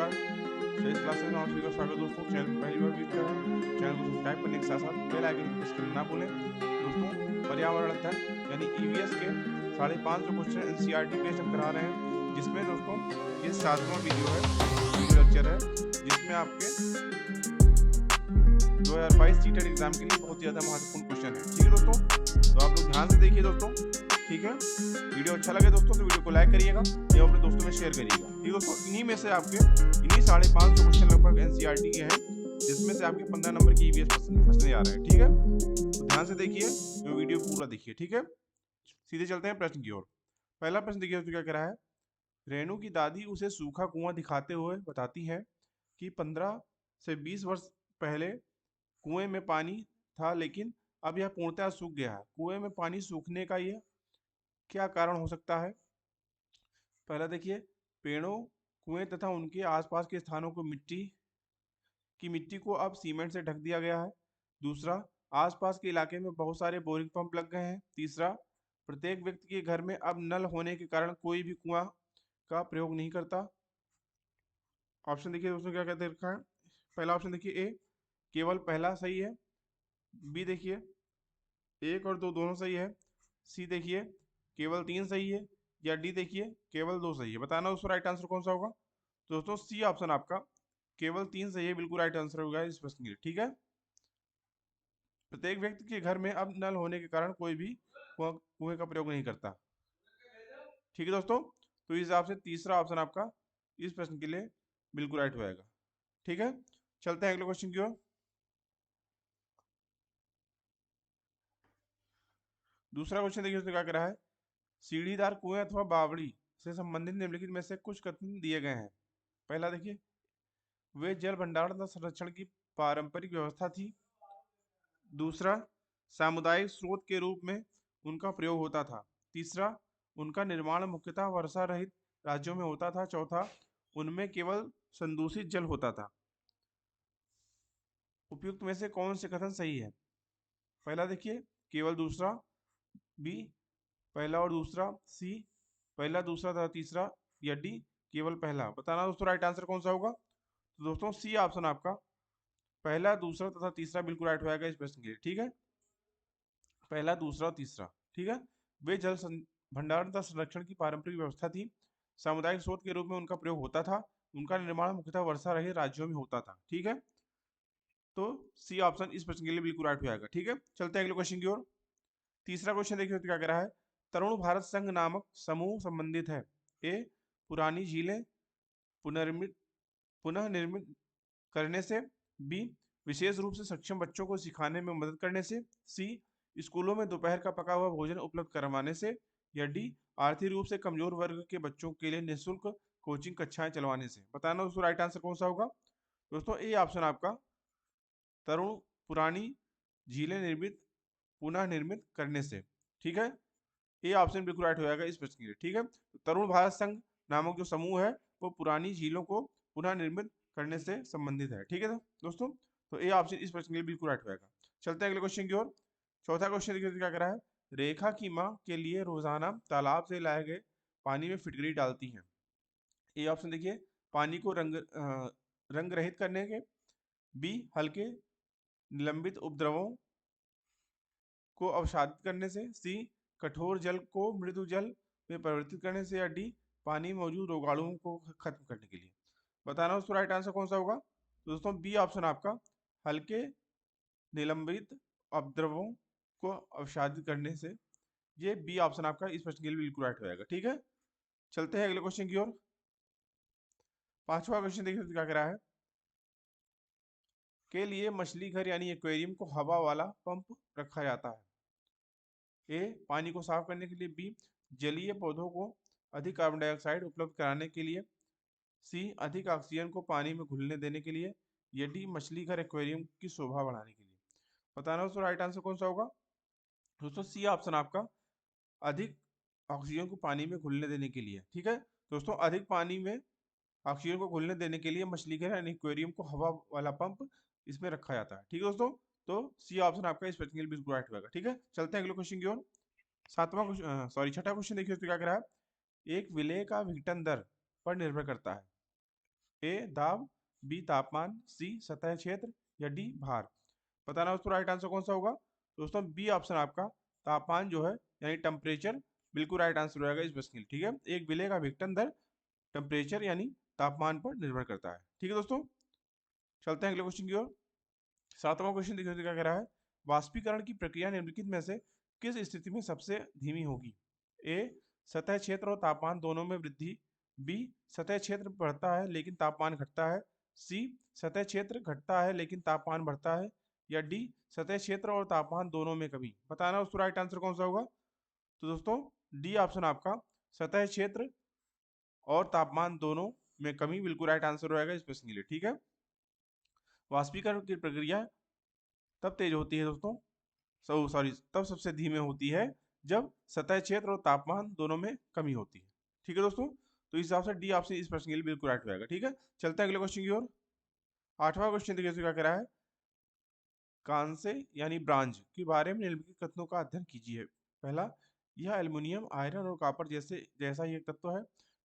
नमस्कार। इस क्लासेस में आप सभी का स्वागत है दोस्तों। चैनल पर पहली बार विजिट कर रहे हैं, चैनल को सब्सक्राइब करने के साथ साथ बेल आइकन को प्रेस करना ना भूलें। दोस्तों, पर्यावरण अध्ययन यानी ईवीएस के 550 क्वेश्चन एनसीईआरटी बेस्ड हम करा रहे हैं, जिसमें दोस्तों ये 7वां वीडियो लेक्चर है, जिसमें आपके 2022 सीटेट एग्जाम के लिए बहुत ही ज्यादा महत्वपूर्ण क्वेश्चन है। ठीक है दोस्तों, तो आप लोग ध्यान से देखिए दोस्तों। ठीक है, वीडियो अच्छा लगे दोस्तों तो वीडियो को लाइक करिएगा या अपने दोस्तों में शेयर करिएगा। ठीक दोस्तों, इन्हीं में से आपके 550 क्वेश्चन लगभग एनसीईआरटी के हैं, जिसमें से आपके 15 नंबर की ईवीएस फंसने आ रहे हैं। ठीक है, तो ध्यान से देखिए, जो वीडियो पूरा देखिए। ठीक है, सीधे चलते हैं प्रश्न की ओर। पहला प्रश्न देखिए तो क्या कह रहा है। रेणु की दादी उसे सूखा कुआं दिखाते हुए बताती है कि 15 से 20 वर्ष पहले कुएं में पानी था, लेकिन अब यह पूर्णतः सूख गया है। कुएं में पानी सूखने का यह क्या कारण हो सकता है। पहला देखिए, पेड़ों, कुएं तथा उनके आसपास के स्थानों को मिट्टी को अब सीमेंट से ढक दिया गया है। दूसरा, आसपास के इलाके में बहुत सारे बोरिंग पंप लग गए हैं। तीसरा, प्रत्येक व्यक्ति के घर में अब नल होने के कारण कोई भी कुआं का प्रयोग नहीं करता। ऑप्शन देखिए दोस्तों क्या कहते रखा है। पहला ऑप्शन देखिए ए, केवल पहला सही है। बी देखिए, एक और दो दोनों सही है। सी देखिए, केवल 3 सही है। या डी देखिए, केवल 2 सही है। बताना उसका राइट आंसर कौन सा होगा। तो दोस्तों सी ऑप्शन आपका केवल 3 सही है, बिल्कुल राइट आंसर होगा इस प्रश्न के लिए। ठीक है, प्रत्येक व्यक्ति के घर में अब नल होने के कारण कोई भी कुएं का प्रयोग नहीं करता। ठीक है दोस्तों, तो इस हिसाब से तीसरा ऑप्शन आपका इस प्रश्न के लिए बिल्कुल राइट हो जाएगा। ठीक है, चलते हैं अगले क्वेश्चन की ओर। दूसरा क्वेश्चन देखिए उसमें क्या कह रहा है। सीढ़ीदार कुएं अथवा बावड़ी से संबंधित निम्नलिखित में से कुछ कथन दिए गए हैं। पहला देखिए, वे जल भंडारण तथा संरक्षण की पारंपरिक व्यवस्था थी। दूसरा, सामुदायिक स्रोत के रूप में उनका प्रयोग होता था। तीसरा, उनका निर्माण मुख्यतः वर्षा रहित राज्यों में होता था। चौथा, उनमें केवल संदूषित जल होता था। उपयुक्त में से कौन से कथन सही है। पहला देखिए, केवल दूसरा। बी, पहला और दूसरा। सी, पहला दूसरा तथा तीसरा। या डी, केवल पहला। बताना दोस्तों राइट आंसर कौन सा होगा। तो दोस्तों सी ऑप्शन आपका पहला, दूसरा तथा तीसरा बिल्कुल राइट हो जाएगा इस प्रश्न के लिए। ठीक है, पहला, दूसरा और तीसरा। ठीक है, वे भंडारण तथा संरक्षण की पारंपरिक व्यवस्था थी। सामुदायिक स्रोत के रूप में उनका प्रयोग होता था। उनका निर्माण मुख्यतः वर्षा रहित राज्यों में होता था। ठीक है, तो सी ऑप्शन इस प्रश्न के लिए बिल्कुल राइट हो जाएगा। ठीक है, चलते हैं अगले क्वेश्चन की ओर। तीसरा क्वेश्चन देखिए तो क्या कह रहा है। तरुण भारत संघ नामक समूह संबंधित है। ए, पुरानी झीलें पुनर्निर्मित पुनः निर्मित करने से। बी, विशेष रूप से सक्षम बच्चों को सिखाने में मदद करने से। सी, स्कूलों में दोपहर का पका हुआ भोजन उपलब्ध करवाने से। या डी, आर्थिक रूप से कमजोर वर्ग के बच्चों के लिए निःशुल्क कोचिंग कक्षाएं चलवाने से। बताना दोस्तों राइट आंसर कौन सा होगा। दोस्तों ए ऑप्शन आपका तरुण पुरानी झीलें पुनः निर्मित करने से। ठीक है, ये ऑप्शन बिल्कुल राइट हो जाएगा इस प्रश्न के लिए। ठीक है, तो तरुण भारत संघ नामक जो समूह है वो पुरानी झीलों को पुनः निर्मित करने से संबंधित है। ठीक है दोस्तों, तो ये ऑप्शन इस प्रश्न के लिए बिल्कुल राइट हो जाएगा। चलते हैं अगले क्वेश्चन की ओर। चौथा क्वेश्चन देखिए क्या कह रहा है। रेखा की माँ के लिए रोजाना तालाब से लाए गए पानी में फिटकरी डालती हैं। ए ऑप्शन देखिए, पानी को रंग रहित करने के। बी, हल्के निलंबित उपद्रवों को अवसादित करने से। सी, कठोर जल को मृदु जल में परिवर्तित करने से। या डी, पानी में मौजूद रोगाणुओं को खत्म करने के लिए। बताना उसका राइट आंसर कौन सा होगा। तो दोस्तों बी ऑप्शन आपका हल्के निलंबित उपद्रवों को अवसादित करने से। ये बी ऑप्शन आपका इस प्रश्न के लिए बिल्कुल राइट हो जाएगा। ठीक है, चलते हैं अगले क्वेश्चन की ओर। पांचवा क्वेश्चन देखिए तो क्या कह रहा है। के लिए मछली घर यानी एक्वेरियम को हवा वाला पंप रखा जाता है। ए, पानी को साफ करने के लिए। बी, जलीय पौधों को अधिक कार्बन डाइऑक्साइड उपलब्ध कराने के लिए। सी, अधिक ऑक्सीजन को पानी में घुलने देने के लिए। या डी, मछली घर एक्वेरियम की शोभा बढ़ाने के लिए। बताना दोस्तों राइट आंसर कौन सा होगा। दोस्तों सी ऑप्शन आपका अधिक ऑक्सीजन को पानी में घुलने देने के लिए। ठीक है दोस्तों, अधिक पानी में ऑक्सीजन को घुलने देने के लिए मछली घर यानी एक्वेरियम को हवा वाला पंप इसमें रखा जाता है। ठीक है दोस्तों, तो सी ऑप्शन आपका इस प्रश्न के लिए बिल्कुल राइट होगा। ठीक है, चलते हैं अगले क्वेश्चन की ओर। सातवां क्वेश्चन छठा क्वेश्चन देखिए तो क्या कह रहा है। एक विलेय का विघटन दर पर निर्भर करता है। ए दाब, बी तापमान, सी सतह क्षेत्र या डी भार। बताना दोस्तों राइट आंसर कौन सा होगा। दोस्तों बी ऑप्शन आपका तापमान जो है यानी टेम्परेचर बिल्कुल राइट आंसर रहेगा इस प्रश्न के लिए। ठीक है, एक विलेय का विघटन दर टेम्परेचर यानी तापमान पर निर्भर करता है। ठीक है दोस्तों, चलते हैं अगले क्वेश्चन की ओर। 7वां क्वेश्चन देखिए क्या कह रहा है। वाष्पीकरण की प्रक्रिया निम्नलिखित में से किस स्थिति में सबसे धीमी होगी। ए सतह क्षेत्र और तापमान दोनों में वृद्धि, बी सतह क्षेत्र बढ़ता है लेकिन तापमान घटता है, सी सतह क्षेत्र घटता है लेकिन तापमान बढ़ता है, या डी सतह क्षेत्र और तापमान दोनों में कमी। बताना उसका राइट आंसर कौन सा होगा। तो दोस्तों डी ऑप्शन आपका सतह क्षेत्र और तापमान दोनों में कमी बिल्कुल राइट आंसर रहेगा इस प्रश्न के लिए। ठीक है, वाष्पीकरण की प्रक्रिया तब तेज होती है दोस्तों, सॉरी तब सबसे धीमे होती है जब सतह क्षेत्र और तापमान दोनों में कमी होती है। ठीक है दोस्तों, तो इस हिसाब से डी ऑप्शन इस प्रश्न के लिए बिल्कुल राइट रहेगा। ठीक है, चलते हैं अगले क्वेश्चन की ओर। 8वां क्वेश्चन देखिए क्या कह रहा है। कांसे यानी ब्रांज के बारे में निम्नलिखित कथनों का अध्ययन कीजिए। पहला, यह एल्युमिनियम, आयरन और कॉपर जैसा ही एक तत्व है।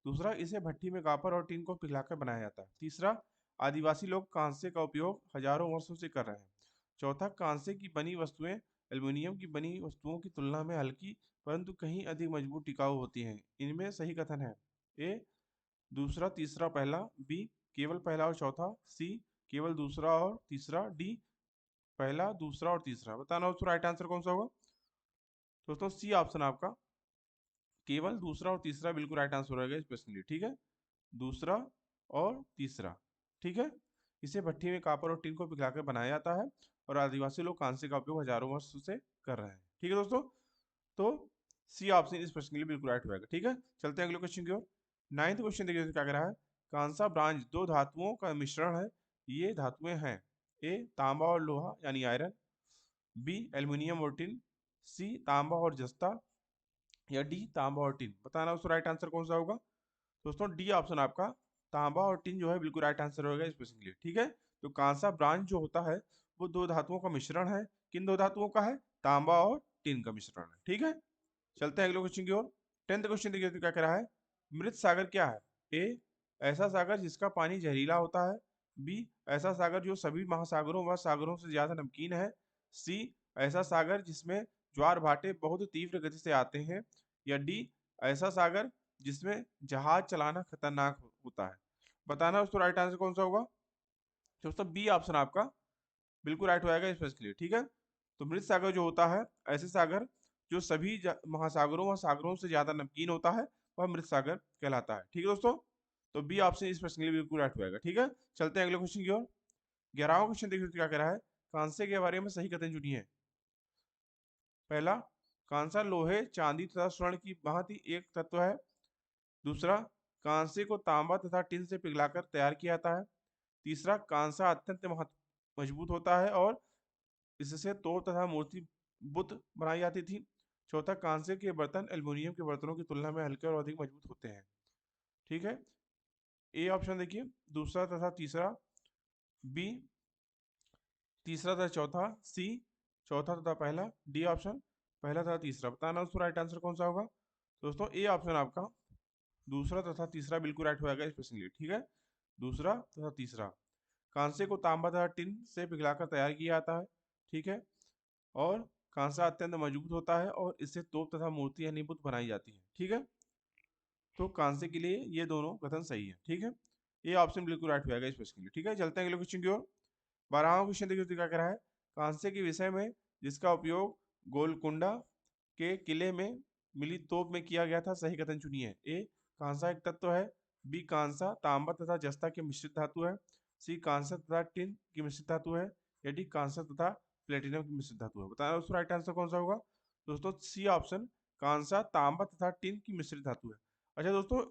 दूसरा, इसे भट्टी में कॉपर और टिन को पिघलाकर बनाया जाता है। तीसरा, आदिवासी लोग कांसे का उपयोग हजारों वर्षों से कर रहे हैं। चौथा, कांसे की बनी वस्तुएं एल्युमिनियम की बनी वस्तुओं की तुलना में हल्की परंतु कहीं अधिक मजबूत टिकाऊ होती हैं। इनमें सही कथन है। ए दूसरा, तीसरा, पहला, बी केवल पहला और चौथा, सी केवल दूसरा और तीसरा, डी पहला, दूसरा और तीसरा। बताना उसका राइट आंसर कौन सा होगा। दोस्तों सी ऑप्शन आपका केवल दूसरा और तीसरा बिल्कुल राइट आंसर रहेगा इस प्रश्न के लिए। ठीक है, दूसरा और तीसरा। ठीक है, इसे भट्टी में कॉपर और टिन को पिघलाकर बनाया जाता है और आदिवासी लोग कांसे का उपयोग हजारों वर्ष से कर रहे हैं। ठीक है दोस्तों, तो सी ऑप्शन इस प्रश्न के लिए बिल्कुल राइट रहेगा। ठीक है, चलते हैं अगले क्वेश्चन की ओर। 9वां क्वेश्चन देखिए क्या कह रहा है। कांसा ब्रांज दो धातुओं का मिश्रण है। ये धातुएं हैं। ए तांबा और लोहा यानी आयरन, बी एल्युमिनियम और टिन, सी तांबा और जस्ता, या डी तांबा और टिन। बताना उसका राइट आंसर कौन सा होगा। दोस्तों डी ऑप्शन आपका तांबा और टिन जो है बिल्कुल राइट आंसर होगा इस प्रश्न के लिए। ठीक है, तो कांसा ब्रांज जो होता है वो दो धातुओं का मिश्रण है। किन दो धातुओं का है। तांबा और टिन का मिश्रण है। ठीक है, चलते हैं अगले क्वेश्चन की ओर। 10वां क्वेश्चन देखिए तो क्या कह रहा है। मृत सागर क्या है। ए ऐसा सागर जिसका पानी जहरीला होता है, बी ऐसा सागर जो सभी महासागरों व सागरों से ज्यादा नमकीन है, सी ऐसा सागर जिसमें ज्वार भाटे बहुत तीव्र गति से आते हैं, या डी ऐसा सागर जिसमें जहाज चलाना खतरनाक होता है। बताना उसको राइट आंसर कौन सा होगा। दोस्तों बी ऑप्शन आपका बिल्कुल राइट होएगा इस प्रश्न के लिए। ठीक है, तो मृत सागर जो होता है ऐसे सागर जो सभी महासागरों व सागरों से ज्यादा नमकीन होता है वह मृत सागर कहलाता है। ठीक है दोस्तों, तो बी ऑप्शन इस प्रश्न के लिए बिल्कुल राइट होएगा। ठीक है, चलते हैं अगले क्वेश्चन की ओर। 11वां क्वेश्चन देखिए क्या कह रहा है। कांसे के बारे में सही कथन चुनिए। पहला, कांसा लोहे चांदी तथा स्वर्ण की भांति एक तत्व है। दूसरा, कांसे को तांबा तथा टिन से पिघलाकर तैयार किया जाता है। तीसरा, कांसा अत्यंत मजबूत होता है और इससे तोप तथा मूर्ति बुत बनाई जाती थी। चौथा, कांसे के बर्तन एल्युमिनियम के बर्तनों की तुलना में हल्के और अधिक मजबूत होते हैं। ठीक है, ए ऑप्शन देखिए दूसरा तथा तीसरा, बी तीसरा तथा चौथा, सी चौथा तथा पहला, डी ऑप्शन पहला तथा तीसरा। बताना उसका राइट आंसर कौन सा होगा। दोस्तों ए ऑप्शन आपका दूसरा तथा तीसरा बिल्कुल राइट होगा इस प्रश्न के लिए। ठीक है, दूसरा तथा तीसरा। कांसे को तांबा तथा टिन से पिघलाकर तैयार किया जाता है। ठीक है, और कांसा अत्यंत मजबूत होता है और इससे तोप तथा मूर्ति यानी बुत बनाई जाती है। ठीक है, तो कांसे के लिए ये दोनों कथन सही है। ठीक है, ये ऑप्शन बिल्कुल राइट होगा इस प्रश्न के लिए। ठीक है, चलते हैं अगले क्वेश्चन की ओर। 12वां क्वेश्चन देखिए तो क्या कह रहा है। कांसे के विषय में जिसका उपयोग गोलकुंडा के किले में मिली तोप में किया गया था सही कथन चुनिए। ए कांसा एक तत्व है, बी कांसा तांबा तथा जस्ता के मिश्रित धातु है, सी कांसा तथा टिन की मिश्रित धातु है, या डी कांसा तथा प्लेटिनम की मिश्रित धातु है। बताना उसका राइट आंसर कौन सा होगा। दोस्तों सी ऑप्शन कांसा तांबा तथा टिन की मिश्रित धातु है। अच्छा दोस्तों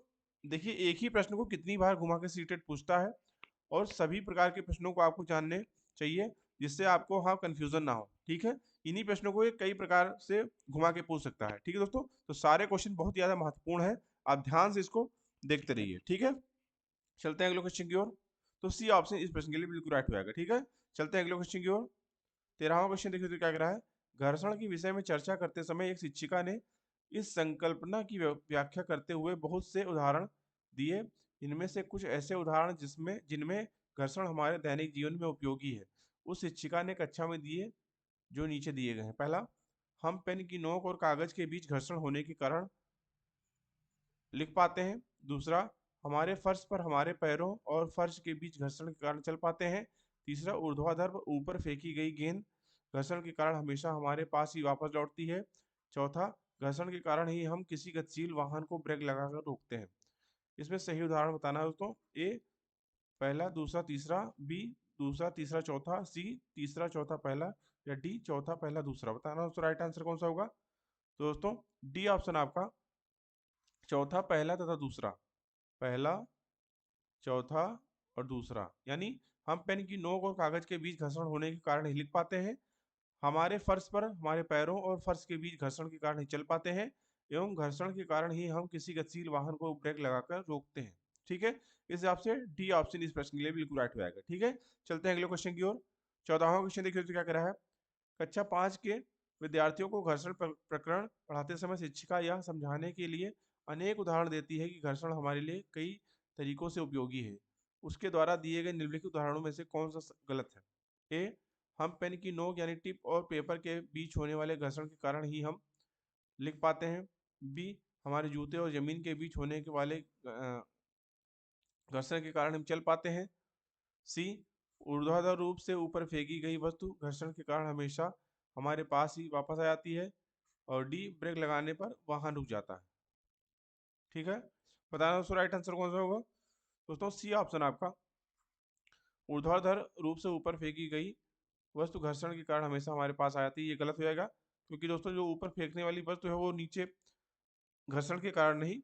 देखिए एक ही प्रश्न को कितनी बार घुमा के सीटेट पूछता है और सभी प्रकार के प्रश्नों को आपको जानने चाहिए जिससे आपको हाँ कंफ्यूजन ना हो। ठीक है, इन्हीं प्रश्नों को ये कई प्रकार से घुमा के पूछ सकता है। ठीक है दोस्तों, तो सारे क्वेश्चन बहुत ज्यादा महत्वपूर्ण है, आप ध्यान से इसको देखते रहिए। ठीक है, चलते हैं अगले क्वेश्चन की ओर। तो सी ऑप्शन इस प्रश्न के लिए बिल्कुल राइट होगा। ठीक है, चलते हैं अगले क्वेश्चन की ओर। 13वां क्वेश्चन देखिए तो क्या कह रहा है। घर्षण के विषय में चर्चा करते समय एक शिक्षिका ने इस संकल्पना की व्याख्या करते हुए बहुत से उदाहरण दिए। इनमें से कुछ ऐसे उदाहरण जिनमें घर्षण हमारे दैनिक जीवन में उपयोगी है उस शिक्षिका ने कक्षा में दिए जो नीचे दिए गए हैं। पहला, हम पेन की नोक और कागज के बीच घर्षण होने के कारण लिख पाते हैं। दूसरा, हमारे फर्श पर हमारे पैरों और फर्श के बीच घर्षण के कारण चल पाते हैं। तीसरा, ऊर्ध्वाधर ऊपर फेंकी गई गेंद घर्षण के कारण हमेशा हमारे पास ही वापस लौटती है। चौथा, घर्षण के कारण ही हम किसी गतिशील वाहन को ब्रेक लगाकर रोकते हैं। इसमें सही उदाहरण बताना है दोस्तों। ए पहला दूसरा तीसरा, बी दूसरा तीसरा चौथा, सी तीसरा चौथा पहला, या डी चौथा पहला दूसरा। बताना दोस्तों राइट आंसर कौन सा होगा। तो दोस्तों डी ऑप्शन आपका चौथा पहला तथा दूसरा, पहला चौथा और दूसरा, यानी हम पेन की नोक और कागज के बीच घर्षण होने के कारण ही लिख पाते हैं, हमारे फर्श पर हमारे पैरों और फर्श के बीच घर्षण के कारण ही चल पाते हैं, एवं घर्षण के कारण ही हम किसी गतिशील वाहन को ब्रेक लगाकर रोकते हैं। ठीक है, इस हिसाब से डी ऑप्शन इस प्रश्न के लिए बिल्कुल राइट हो जाएगा। ठीक है, चलते हैं अगले क्वेश्चन की ओर। 14वां क्वेश्चन देखिए तो क्या कह रहा है। कक्षा 5 के विद्यार्थियों को घर्षण प्रकरण पढ़ाते समय शिक्षिका यह समझाने के लिए अनेक उदाहरण देती है कि घर्षण हमारे लिए कई तरीकों से उपयोगी है। उसके द्वारा दिए गए निम्नलिखित उदाहरणों में से कौन सा गलत है। ए, हम पेन की नोक यानी टिप और पेपर के बीच होने वाले घर्षण के कारण ही हम लिख पाते हैं। बी, हमारे जूते और जमीन के बीच होने के वाले घर्षण के कारण हम चल पाते हैं। सी, ऊर्ध्वाधर रूप से ऊपर फेंकी गई वस्तु घर्षण के कारण हमेशा हमारे पास ही वापस आ जाती है। और डी, ब्रेक लगाने पर वाहन रुक जाता है। ठीक है, बताना दोस्तों राइट आंसर कौन सा होगा। दोस्तों सी ऑप्शन आपका ऊर्ध्वाधर रूप से ऊपर फेंकी गई वस्तु घर्षण के कारण हमेशा हमारे पास आ जाती है, ये गलत हो जाएगा। क्योंकि दोस्तों जो ऊपर फेंकने वाली वस्तु है वो नीचे घर्षण के कारण नहीं,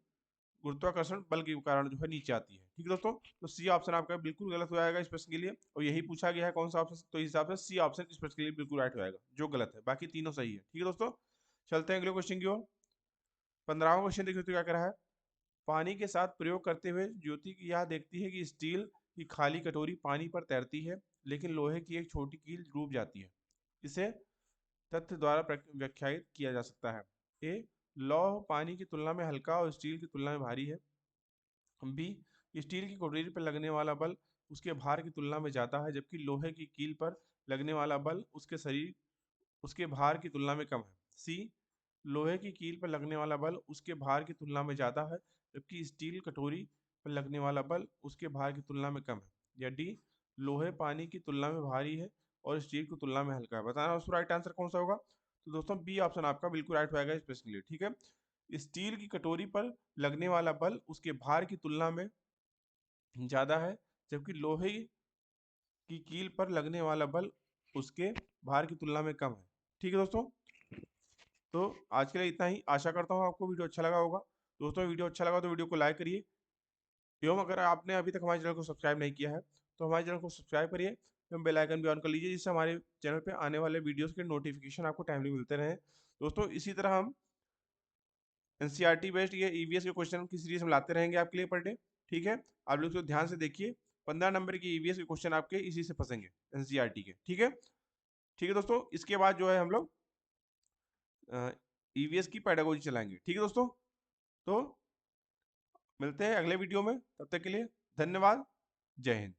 गुरुत्वाकर्षण बल के कारण जो है नीचे आती है। ठीक है दोस्तों, तो सी ऑप्शन आपका बिल्कुल गलत हो जाएगा इस प्रश्न के लिए, और यही पूछा गया है कौन सा ऑप्शन, तो इस हिसाब से सी ऑप्शन इस प्रश्न के लिए बिल्कुल राइट हो जाएगा, जो गलत है, बाकी तीनों सही है। ठीक है दोस्तों, चलते हैं अगले क्वेश्चन की ओर। 15वां क्वेश्चन देखिए तो क्या कह रहा है। पानी के साथ प्रयोग करते हुए ज्योति की यह देखती है कि स्टील की खाली कटोरी पानी पर तैरती है, लेकिन लोहे की एक छोटी कील डूब जाती है। इसे तथ्य द्वारा व्याख्यायित किया जा सकता है। ए, लौह पानी की तुलना में हल्का और स्टील की तुलना में भारी है। बी, स्टील की कटोरी पर लगने वाला बल उसके भार की तुलना में ज्यादा है, जबकि लोहे की कील पर लगने वाला बल उसके भार की तुलना में कम है। सी, लोहे की कील पर लगने वाला बल उसके भार की तुलना में ज्यादा है, जबकि स्टील कटोरी पर लगने वाला बल उसके भार की तुलना में कम है। या डी, लोहे पानी की तुलना में भारी है और स्टील की तुलना में हल्का है। बताना उसका राइट आंसर कौन सा होगा। तो दोस्तों बी ऑप्शन आपका बिल्कुल राइट होगा इस प्रश्न के लिए। ठीक है, स्टील की कटोरी पर लगने वाला बल उसके भार की तुलना में ज्यादा है, जबकि लोहे की कील पर लगने वाला बल उसके भार की तुलना में कम है। ठीक है दोस्तों, तो आज के लिए इतना ही। आशा करता हूँ आपको वीडियो अच्छा लगा होगा। दोस्तों वीडियो अच्छा लगा तो वीडियो को लाइक करिए, एवं अगर आपने अभी तक हमारे चैनल को सब्सक्राइब नहीं किया है तो हमारे चैनल को सब्सक्राइब करिए एवं बेल आइकन भी ऑन कर लीजिए, जिससे हमारे चैनल पे आने वाले वीडियोस के नोटिफिकेशन आपको टाइमली मिलते रहे। दोस्तों इसी तरह हम एनसीईआरटी बेस्ड ये ईवीएस के क्वेश्चन की सीरीज में लाते रहेंगे आपके लिए पर डे। ठीक है, आप लोग इसको ध्यान से देखिए, 15 नंबर की ईवीएस के क्वेश्चन आपके इसी से फंसेंगे एनसीईआरटी के। ठीक है, ठीक है दोस्तों, इसके बाद जो है हम लोग ईवीएस की पेडागोजी चलाएंगे। ठीक है दोस्तों, तो मिलते हैं अगले वीडियो में, तब तक के लिए धन्यवाद, जय हिंद।